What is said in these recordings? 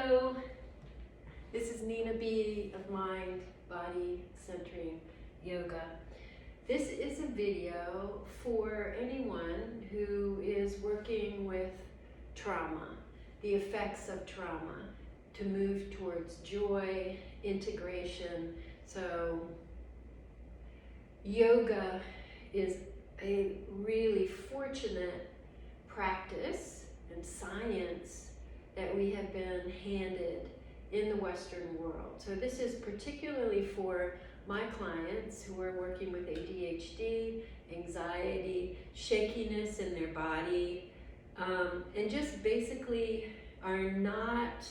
Hello, this is Nina B of Mind, Body Centering Yoga. This is a video for anyone who is working with trauma, the effects of trauma, to move towards joy, integration. So yoga is a really fortunate practice and science that we have been handed in the Western world. So this is particularly for my clients who are working with ADHD, anxiety, shakiness in their body, and just basically are not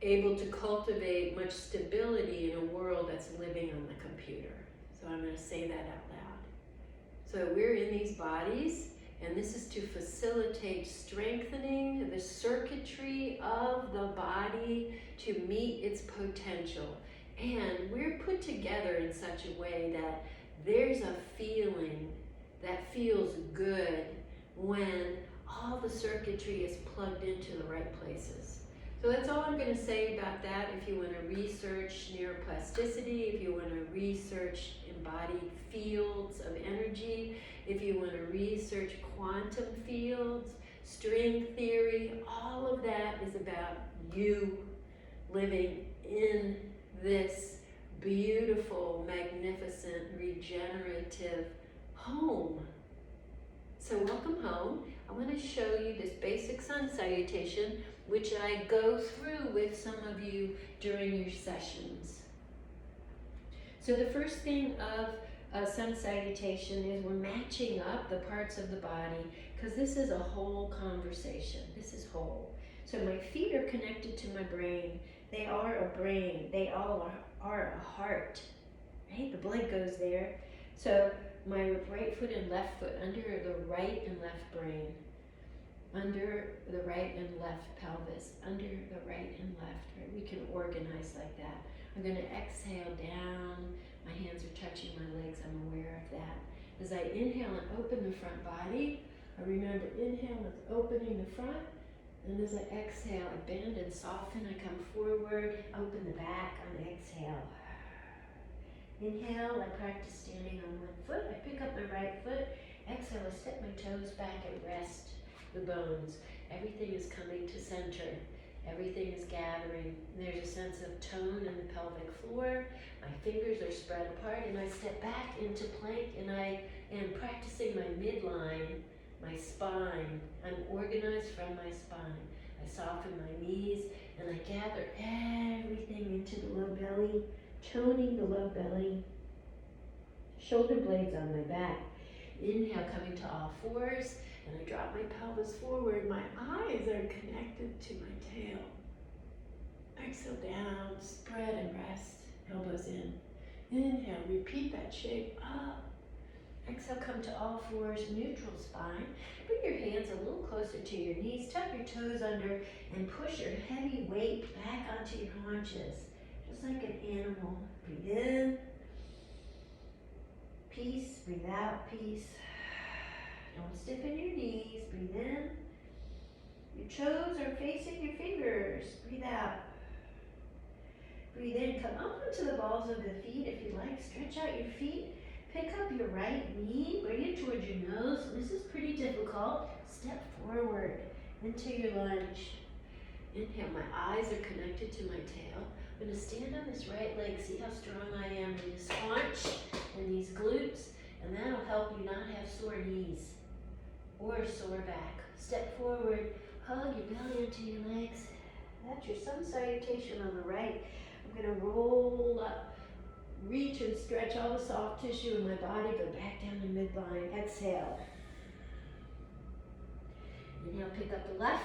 able to cultivate much stability in a world that's living on the computer. So I'm going to say that out loud. So we're in these bodies, and this is to facilitate strengthening the circuitry of the body to meet its potential. And we're put together in such a way that there's a feeling that feels good when all the circuitry is plugged into the right places. So that's all I'm going to say about that. If you want to research neuroplasticity, if you want to research embodied fields of energy, if you want to research quantum fields, string theory, all of that is about you living in this beautiful, magnificent, regenerative home. So welcome home. I want to show you this basic sun salutation, which I go through with some of you during your sessions. So the first thing of a sun salutation is we're matching up the parts of the body, because this is a whole conversation. This is whole. So my feet are connected to my brain. They are a brain. They all are a heart. Right? The blood goes there. So my right foot and left foot under the right and left brain, under the right and left pelvis, under the right and left. Right? We can organize like that. I'm going to exhale down. My hands are touching my legs. I'm aware of that. As I inhale and open the front body, I remember inhale is opening the front. And as I exhale, I bend and soften. I come forward, open the back on exhale. Inhale, I practice standing on one foot. I pick up my right foot. Exhale, I step my toes back and rest the bones. Everything is coming to center. Everything is gathering. There's a sense of tone in the pelvic floor. My fingers are spread apart, and I step back into plank, and I am practicing my midline, my spine. I'm organized from my spine. I soften my knees, and I gather everything into the low belly, toning the low belly, shoulder blades on my back. Inhale, coming to all fours, and I drop my pelvis forward. My eyes are connected to my tail. Exhale down, spread and rest, elbows in. Inhale, repeat that shape up. Exhale, come to all fours, neutral spine. Bring your hands a little closer to your knees, tuck your toes under, and push your heavy weight back onto your haunches, just like an animal. Breathe in, peace, breathe out, peace. Don't stiffen your knees, breathe in. Your toes are facing your fingers, breathe out. Breathe in, come up onto the balls of the feet if you like, stretch out your feet. Pick up your right knee, bring it towards your nose. This is pretty difficult. Step forward into your lunge. Inhale, my eyes are connected to my tail. I'm going to stand on this right leg. See how strong I am in this haunch and these glutes, and that'll help you not have sore knees or sore back. Step forward, hug your belly into your legs. That's your sun salutation on the right. I'm going to roll up, reach and stretch all the soft tissue in my body, go back down to midline. Exhale. Inhale, pick up the left.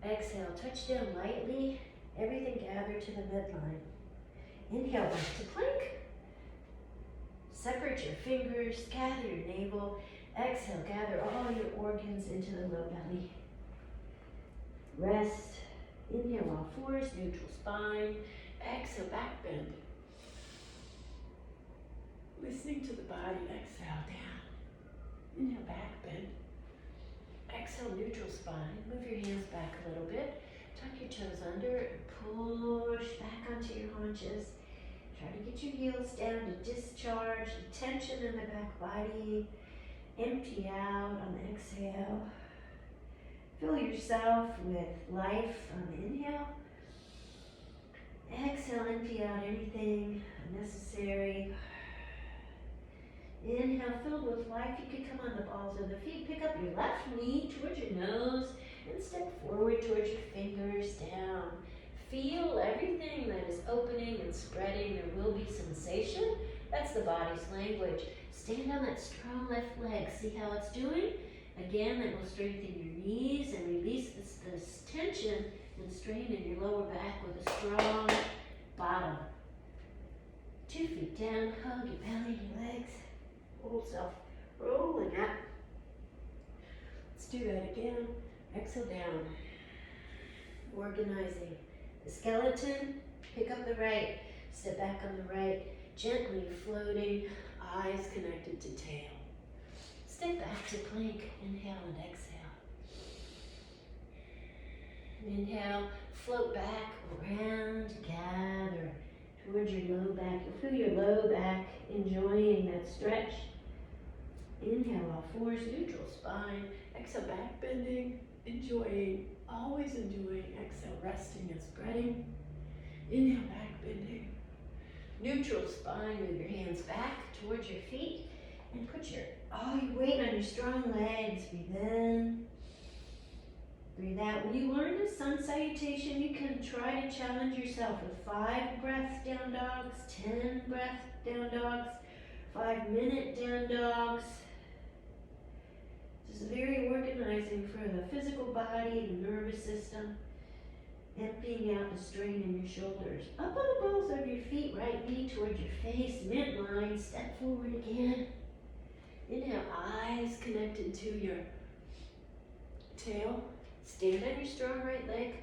Exhale, touch down lightly. Everything gather to the midline. Inhale, back to plank. Separate your fingers, gather your navel. Exhale, gather all your organs into the low belly. Rest. Inhale, all fours, neutral spine. Exhale, back bend. Listening to the body, exhale down. Inhale, back bend. Exhale, exhale, neutral spine. Move your hands back a little bit. Tuck your toes under and push back onto your haunches. Try to get your heels down to discharge the tension in the back body. Empty out on the exhale. Fill yourself with life on the inhale. Exhale, empty out anything unnecessary. Inhale, filled with life. You can come on the balls of the feet. Pick up your left knee towards your nose and step forward towards your fingers down. Feel everything that is opening and spreading. There will be sensation. That's the body's language. Stand on that strong left leg. See how it's doing? Again, that will strengthen your knees and release this tension and strain in your lower back with a strong bottom. 2 feet down. Hug your belly, your legs. Whole self rolling up. Let's do that again. Exhale down. Organizing the skeleton. Pick up the right. Step back on the right. Gently floating. Eyes connected to tail. Step back to plank. Inhale and exhale. Inhale. Float back, around, gather towards your low back. You'll feel your low back enjoying that stretch. Inhale, all fours, neutral spine. Exhale, back bending, enjoying, always enjoying. Exhale, resting and spreading. Inhale, back bending. Neutral spine, move your hands back towards your feet and put all your weight on your strong legs. Breathe in, breathe out. When you learn the sun salutation, you can try to challenge yourself with 5 breath down dogs, 10 breath down dogs, 5-minute down dogs. This is very organizing for the physical body, the nervous system. Emptying out the strain in your shoulders. Up on the balls of your feet, right knee towards your face, midline, step forward again. Inhale, eyes connected to your tail. Stand on your strong right leg.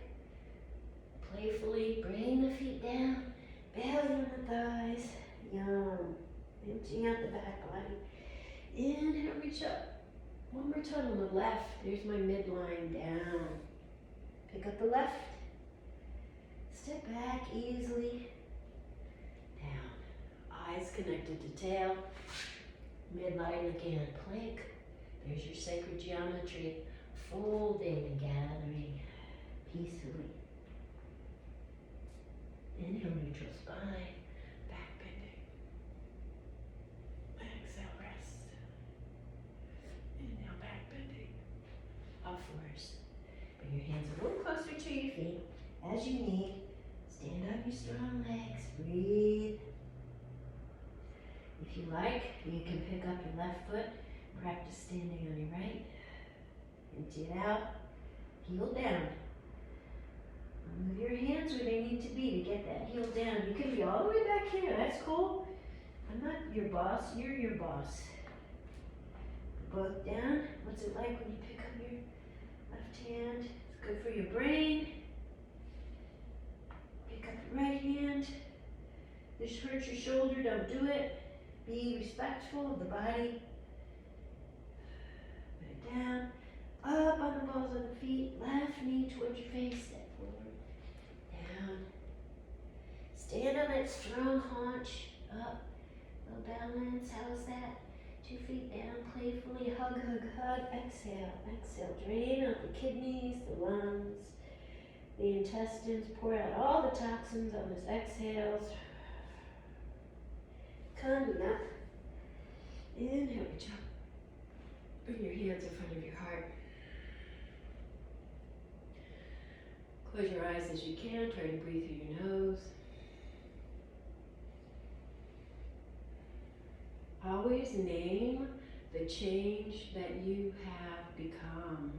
Playfully bring the feet down, belly on the thighs. Yum. Emptying out the back body. Inhale, reach up. One more time on the left. There's my midline down. Pick up the left. Step back easily. Down. Eyes connected to tail. Midline again. Plank. There's your sacred geometry. Folding and gathering peacefully. Inhale, neutral spine. Back bending. Exhale, rest. Inhale, back bending. Up fours. Bring your hands a little closer to your feet as you need. Stand on your strong legs. Breathe. If you like, you can pick up your left foot. Practice standing on your right. Empty it out. Heel down. Move your hands where they need to be to get that heel down. You can be all the way back here. That's cool. I'm not your boss. You're your boss. Both down. What's it like when you pick up your left hand? It's good for your brain. Pick up your right hand. This hurts your shoulder. Don't do it. Be respectful of the body. Put it down. Up on the balls of the feet. Left knee towards your face. Step forward. Down. Stand on that strong haunch. Up. Little balance. How's that? 2 feet down. Playfully. Hug, hug, hug. Exhale. Exhale. Drain out the kidneys, the lungs, the intestines. Pour out all the toxins on those exhales. Coming up. Inhale, reach up. Bring your hands in front of your heart. Close your eyes as you can. Try to breathe through your nose. Always name the change that you have become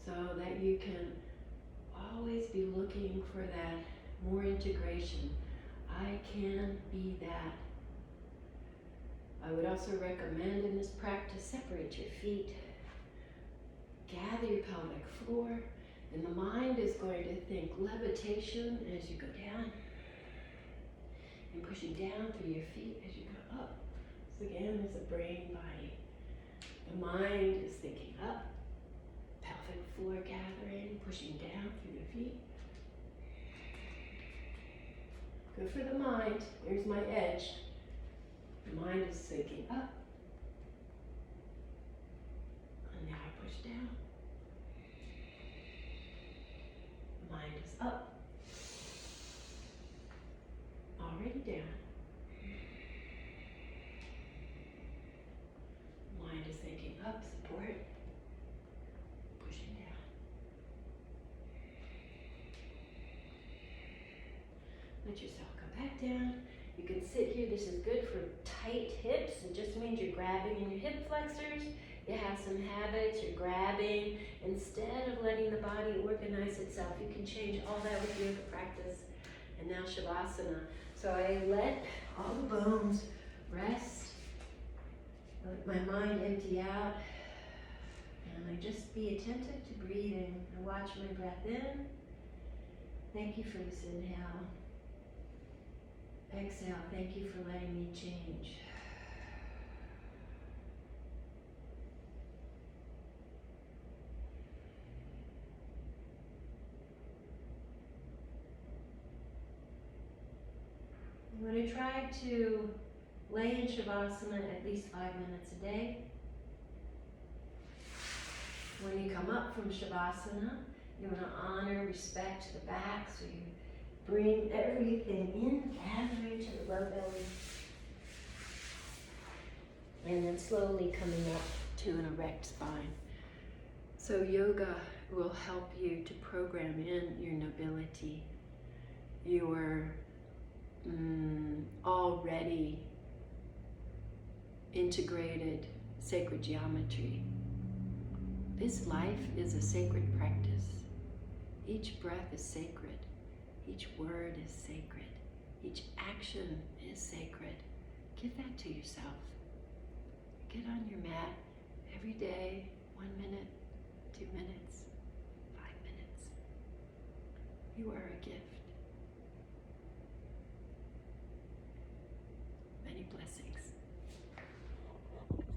so that you can always be looking for that more integration. I can be that. I would also recommend in this practice, separate your feet, gather your pelvic floor, and the mind is going to think levitation as you go down, and pushing down through your feet as you go up. So again, there's a brain body. The mind is thinking up, pelvic pushing down through the feet. Good for the mind. There's my edge. The mind is sinking up. And now I push down. The mind is up. Already down. Mind is sinking up, support. Pushing down. Let yourself come back down. You can sit here. This is good for tight hips. It just means you're grabbing in your hip flexors. You have some habits, you're grabbing. Instead of letting the body organize itself, you can change all that with yoga practice. And now Shavasana. So I let all the bones rest. I let my mind empty out. And I just be attentive to breathing. I watch my breath in. Thank you for this inhale. Exhale, thank you for letting me change. I'm going to try to lay in Shavasana at least 5 minutes a day. When you come up from Shavasana, you want to honor, respect the back, so you bring everything in, gathering to the low belly. And then slowly coming up to an erect spine. So yoga will help you to program in your nobility, your already integrated sacred geometry. This life is a sacred practice. Each breath is sacred. Each word is sacred. Each action is sacred. Give that to yourself. Get on your mat every day, 1 minute, 2 minutes, 5 minutes. You are a gift. Many blessings.